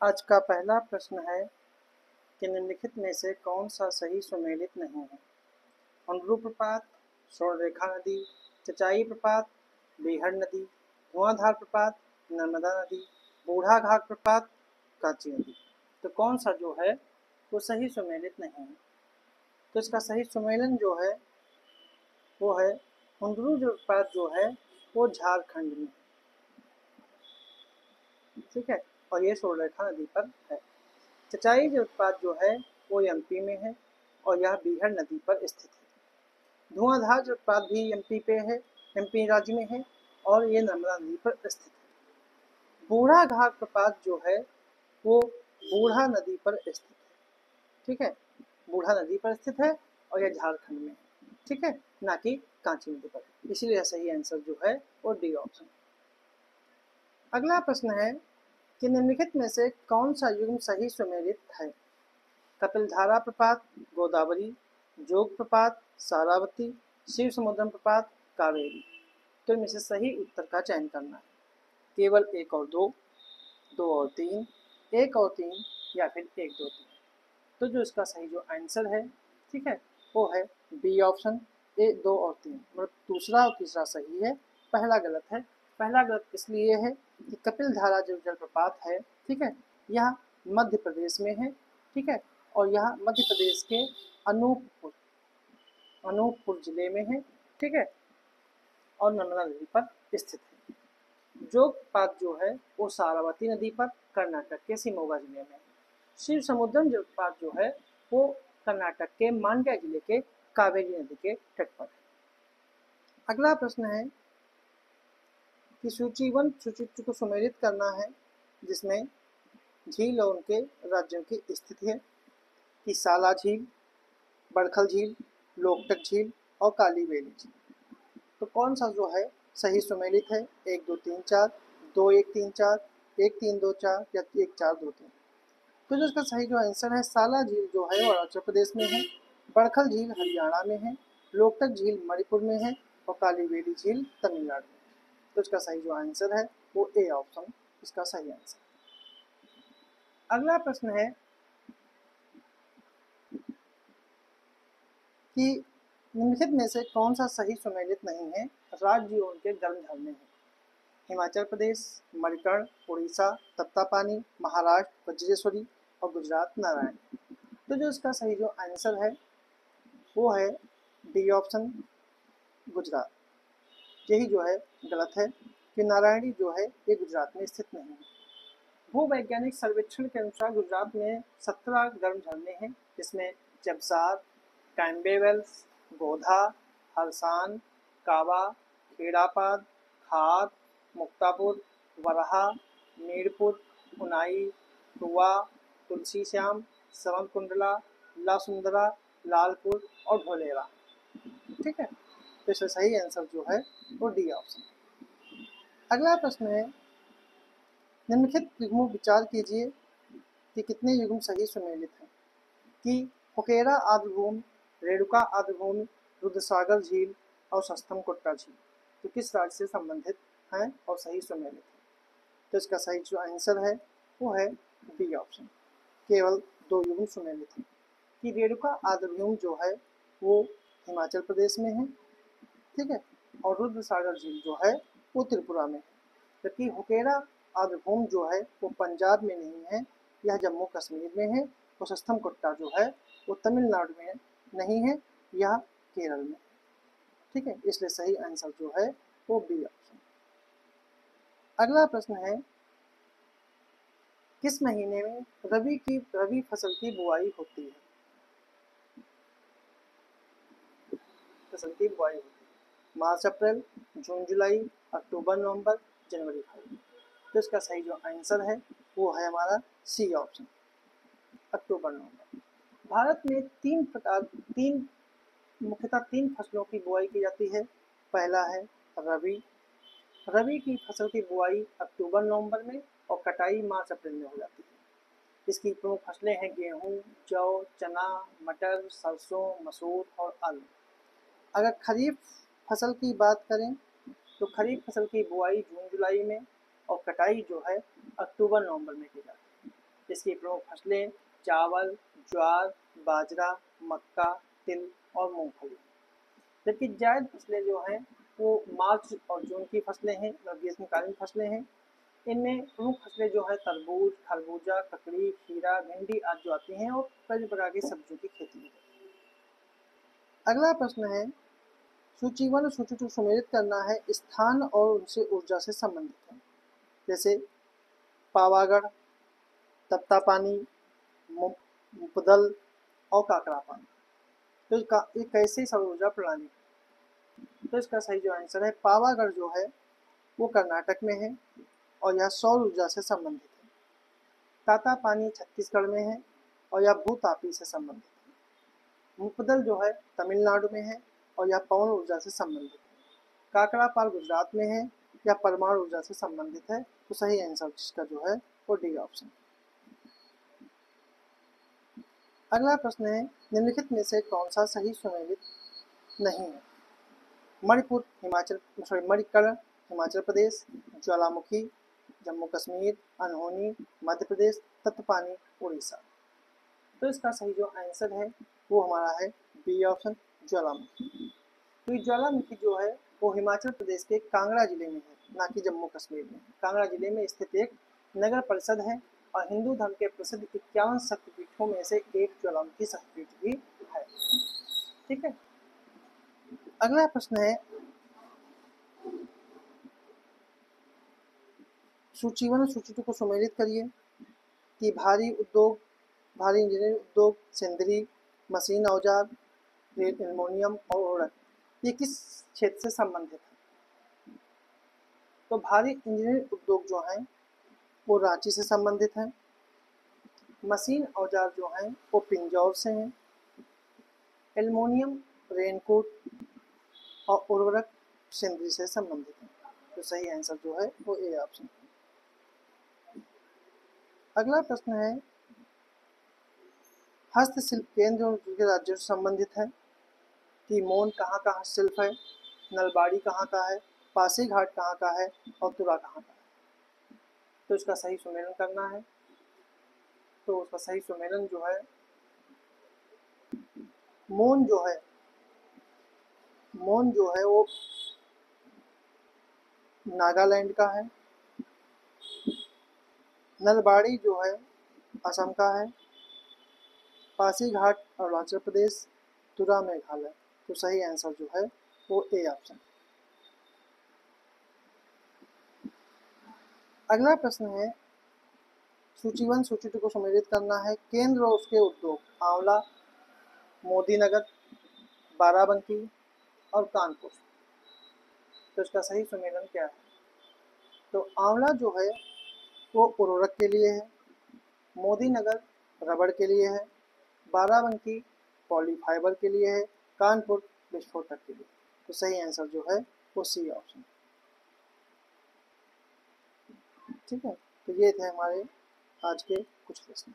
आज का पहला प्रश्न है कि निम्नलिखित में से कौन सा सही सुमेलित नहीं है। हुंडरू प्रपात, स्वर्णरेखा नदी, चचाई प्रपात, बेहड़ नदी, धुआंधार प्रपात, नर्मदा नदी, बूढ़ा घाट प्रपात, कांची नदी। तो कौन सा जो है वो सही सुमेलित नहीं है। तो इसका सही सुमेलन जो है वो है हुंडरू जो प्रपात जो है वो झारखंड में, ठीक है, और ये स्वर्णरेखा नदी पर है। चचाई जलप्रपात जो है वो एमपी में है और यह बीहड़ नदी पर स्थित है। धुआंधार जलप्रपात भी एमपी पे है, एमपी राज्य में है और ये नर्मदा नदी पर स्थित है। बूढ़ा घाट प्रपात जो है वो बूढ़ा नदी पर स्थित है, ठीक है, बूढ़ा नदी पर स्थित है और यह झारखंड में है, ठीक है, ना कि कांची नदी पर। इसीलिए सही आंसर जो है वो डी ऑप्शन। अगला प्रश्न है कि निम्नलिखित में से कौन सा युग्म सही सुमेलित है। कपिलधारा प्रपात, गोदावरी, जोग प्रपात, सारावती, शिव समुद्रम प्रपात, कावेरी। तो इनमें से सही उत्तर का चयन करना है। केवल एक और दो, दो और तीन, एक और तीन या फिर एक दो तीन। तो जो इसका सही जो आंसर है, ठीक है, वो है बी ऑप्शन, एक दो और तीन। मतलब दूसरा और तीसरा सही है, पहला गलत है। पहला गलत इसलिए है कि कपिलधारा जो जलप्रपात है, ठीक है, यह मध्य प्रदेश में है, ठीक है, और यह मध्य प्रदेश के अनूपपुर अनूपपुर जिले में है, ठीक है, और नर्मदा नदी पर स्थित है। जोग प्रपात जो है वो सारावती नदी पर कर्नाटक के शिमोगा जिले में है। शिव समुद्रम जलप्रपात जो है वो कर्नाटक के मांड्या जिले के कावेरी नदी के तट पर है। अगला प्रश्न है कि सूचीबद्ध सूचित्र को सुमेलित करना है जिसमें झील और उनके राज्यों की स्थिति है कि साला झील, बड़खल झील, लोकटक झील और काली बेली झील। तो कौन सा जो है सही सुमेलित है, एक दो तीन चार, दो एक तीन चार, एक तीन दो चार या एक चार दो तीन। तो जो इसका सही जो आंसर है, साला झील जो है वो अरुणाचल प्रदेश में है, बड़खल झील हरियाणा में है, लोकटक झील मणिपुर में है और काली बेली झील तमिलनाडु में। तो इसका सही जो आंसर है वो ए ऑप्शन इसका सही आंसर। अगला प्रश्न है कि निम्नलिखित में से कौन सा सही सुमेलित नहीं है। राज्य और उनके गर्म झरने हैं। हिमाचल प्रदेश, मणिकर्ण, उड़ीसा तप्तापानी, महाराष्ट्र वज्रेश्वरी और गुजरात नारायण। तो जो इसका सही जो आंसर है वो है डी ऑप्शन, गुजरात। यही जो है गलत है कि नारायणी जो है ये गुजरात में स्थित नहीं है। भूवैज्ञानिक सर्वेक्षण के अनुसार गुजरात में 17 गर्म झरने हैं, जिसमें जबसार, कैम्बेवेल्स, गोधा, हरसान, कावा, खेड़ापाद, खार, मुक्तापुर, वरहा, मीरपुर, उनाई, टुआ, तुलसी श्याम, सवन कुंडला, लासुंदरा, लालपुर और ढोलेरा, ठीक है। तो इसका सही आंसर जो है वो डी ऑप्शन। अगला प्रश्न है निम्नलिखित युग्मों विचार कीजिए कि कितने युग्म सही सुमेलित हैं। कि हुकेरा आर्द्रभूमि, रेणुका आर्द्रभूमि, रुद्रसागर झील और सस्तम कुट्टा झील तो किस राज्य से संबंधित हैं और सही सुमेलित हैं। तो इसका सही जो आंसर है वो है बी ऑप्शन, केवल दो युग्म सुमेलित हैं। कि रेणुका आर्द्रभूमि जो है वो हिमाचल प्रदेश में है, ठीक है, और रुद्रसागर झील जो है वो त्रिपुरा में है। जबकि हुकेरा आर्द्रभूमि जो है वो पंजाब में नहीं है, यह जम्मू कश्मीर में है। और सस्तम कुट्टा जो है वो तमिलनाडु में नहीं है, यह केरल में, ठीक है। इसलिए सही आंसर जो है वो बी ऑप्शन। अगला प्रश्न है किस महीने में रबी फसल की बुआई होती है। फसल की बुआई होती है मार्च अप्रैल, जून जुलाई, अक्टूबर नवंबर, जनवरी फरवरी। तो इसका सही जो आंसर है वो है हमारा सी ऑप्शन, अक्टूबर नवंबर। भारत में मुख्यतः तीन फसलों की बुआई की जाती है। पहला है रबी। रबी की फसल की बुआई अक्टूबर नवंबर में और कटाई मार्च अप्रैल में हो जाती है। इसकी प्रमुख फसलें हैं गेहूँ, जौ, चना, मटर, सरसों, मसूर और आलू। अगर खरीफ फसल की बात करें तो खरीफ फसल की बुआई जून जुलाई में और कटाई जो है अक्टूबर नवंबर में की जाती है। इसकी प्रमुख फसलें चावल, ज्वार, बाजरा, मक्का, तिल और मूंगफली। जबकि जायद फसलें जो हैं वो मार्च और जून की फसलें हैं, ग्रीष्मकालीन फसलें हैं। इनमें प्रमुख फसलें जो है तरबूज, खरबूजा, ककड़ी, खीरा, भिंडी आदि जो आती हैं और कई प्रकार की सब्जियों की खेती है। अगला प्रश्न है, सूची 1 और सूची 2 सुमेलित करना है, स्थान और उनसे ऊर्जा से संबंधित है। जैसे पावागढ़, तत्तापानी, मुपदल और काकरापानी। तो ये कैसे सौर ऊर्जा प्रणाली है? तो इसका सही जो आंसर है पावागढ़ जो है वो कर्नाटक में है और यह सौर ऊर्जा से संबंधित है। तातापानी छत्तीसगढ़ में है और यह भूतापी से संबंधित है। मुपदल जो है तमिलनाडु में है और यह पवन ऊर्जा से संबंधित है। काकरापाल गुजरात में है, यह परमाणु ऊर्जा से संबंधित है। तो सही आंसर जिसका जो है वो डी ऑप्शन। अगला प्रश्न है, निम्नलिखित में से कौन सा सही सुमेलित नहीं है? मणिकर्ण हिमाचल प्रदेश, ज्वालामुखी जम्मू कश्मीर, अनहोनी मध्य प्रदेश, तत्तापानी उड़ीसा। तो इसका सही जो आंसर है वो हमारा है बी ऑप्शन, ज्वालामुखी। तो ये ज्वालामुखी जो है वो हिमाचल प्रदेश के कांगड़ा जिले में है, ना कि जम्मू कश्मीर में। कांगड़ा जिले में स्थित एक नगर परिषद है और हिंदू धर्म के प्रसिद्ध 51 शक्तिपीठों में से एक ज्वालामुखी शक्तिपीठ भी है। ठीक है, अगला प्रश्न है, सूची 1 और सूची 2 को सुमेलित करिए कि भारी उद्योग, भारी इंजीनियरिंग उद्योग, सिंदरी, मशीन औजार, एल्युमिनियम और उर्वरक ये किस क्षेत्र से संबंधित है? तो भारी इंजीनियरिंग उद्योग जो हैं वो रांची से संबंधित हैं। मशीन औजार जो हैं वो पिंजौर से हैं। एल्युमिनियम, रेनकोट और उर्वरक सिंदरी से संबंधित हैं। तो सही आंसर जो है वो ए ऑप्शन है। अगला प्रश्न है, हस्तशिल्प केंद्र उनके राज्यों से संबंधित है कि मोन कहाँ का हस्तशिल्प है, नलबाड़ी कहाँ का है, पासीघाट कहाँ का है और तुरा कहाँ का है। तो इसका सही सुमेलन करना है। तो उसका सही सुमेलन जो है मोन जो है वो नागालैंड का है। नलबाड़ी जो है असम का है। पासीघाट अरुणाचल प्रदेश, तुरा मेघालय। तो सही आंसर जो है वो ए ऑप्शन। अगला प्रश्न है, सूची 1 सूची 2 को सम्मिलित करना है, केंद्र और उसके उद्योग आंवला, मोदीनगर, बाराबंकी और कानपुर। तो इसका सही सुमेलन क्या है? तो आंवला जो है वो उर्वरक के लिए है, मोदीनगर रबड़ के लिए है, बाराबंकी पॉलीफाइबर के लिए है, कानपुर विस्फोटक के लिए। तो सही आंसर जो है वो सी ऑप्शन। ठीक है, तो ये थे हमारे आज के कुछ प्रश्न।